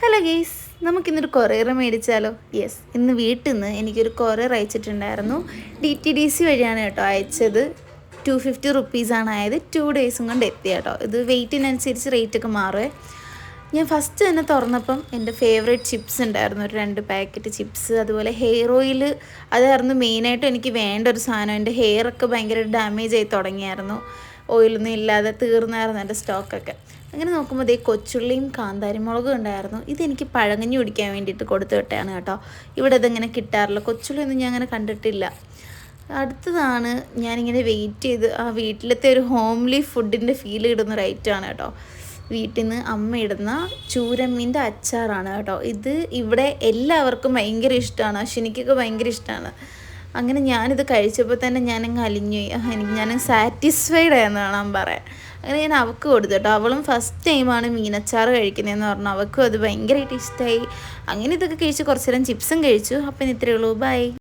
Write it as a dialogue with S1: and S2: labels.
S1: Hello guys, നമുക്കിന്നൊരു courier മേടിച്ചാലോ? Yes, ഇന്ന് വീട്ടിൽ നിന്ന് എനിക്കൊരു കൊറിയർ അയച്ചിട്ടുണ്ടായിരുന്നു. DTDC വഴിയാണ് കേട്ടോ അയച്ചത്. 250 റുപ്പീസാണ് ആയത്. 2 ഡേയ്സും കൊണ്ട് എത്തി കേട്ടോ. ഇത് വെയ്റ്റിനനുസരിച്ച് റേറ്റൊക്കെ മാറുമേ. ഞാൻ ഫസ്റ്റ് തന്നെ തുറന്നപ്പം എൻ്റെ ഫേവറേറ്റ് ചിപ്സ് ഉണ്ടായിരുന്നു, ഒരു 2 പാക്കറ്റ് ചിപ്സ്. അതുപോലെ ഹെയർ ഓയിൽ, അതായിരുന്നു മെയിനായിട്ടും എനിക്ക് വേണ്ട ഒരു സാധനം. എൻ്റെ ഹെയറൊക്കെ ഭയങ്കര ഡാമേജ് ആയി തുടങ്ങിയായിരുന്നു. ഓയിലൊന്നും ഇല്ലാതെ തീർന്നായിരുന്നു എൻ്റെ സ്റ്റോക്കൊക്കെ. അങ്ങനെ നോക്കുമ്പോൾ ദേ കൊച്ചുള്ളിയും കാന്താരിമുളകും ഉണ്ടായിരുന്നു. ഇതെനിക്ക് പഴങ്കഞ്ഞി കുടിക്കാൻ വേണ്ടിയിട്ട് കൊടുത്തു വിട്ടതാണ് കേട്ടോ. ഇവിടെ ഇതെങ്ങനെ കിട്ടാറില്ല, കൊച്ചുള്ളിയൊന്നും ഞാൻ അങ്ങനെ കണ്ടിട്ടില്ല. അടുത്തതാണ് ഞാനിങ്ങനെ വെയിറ്റ് ചെയ്ത് ആ വീട്ടിലത്തെ ഒരു ഹോംലി ഫുഡിൻ്റെ ഫീൽ കിട്ടുന്ന ഒരു ഐറ്റമാണ് കേട്ടോ. വീട്ടിൽ നിന്ന് അമ്മ ഇടുന്ന ചൂരമീൻ്റെ അച്ചാറാണ് കേട്ടോ. ഇത് ഇവിടെ എല്ലാവർക്കും ഭയങ്കര ഇഷ്ടമാണ്, അശ്വിനിക്കൊക്കെ ഭയങ്കര ഇഷ്ടമാണ്. അങ്ങനെ ഞാനിത് കഴിച്ചപ്പോൾ തന്നെ ഞാനങ്ങ് അലിഞ്ഞു പോയി. ഞാൻ സാറ്റിസ്ഫൈഡ് ആയെന്ന് വേണം പറയാൻ. അങ്ങനെ ഞാൻ അവൾക്ക് കൊടുത്തു കേട്ടോ. അവളും ഫസ്റ്റ് ടൈമാണ് മീനച്ചാറ് കഴിക്കുന്നതെന്ന് പറഞ്ഞു. അവൾക്കും അത് ഭയങ്കരമായിട്ട് ഇഷ്ടമായി. അങ്ങനെ ഇതൊക്കെ കഴിച്ച് കുറച്ച് നേരം ചിപ്സും കഴിച്ചു. അപ്പം ഇത്രയേ ഉള്ളൂ, ബൈ.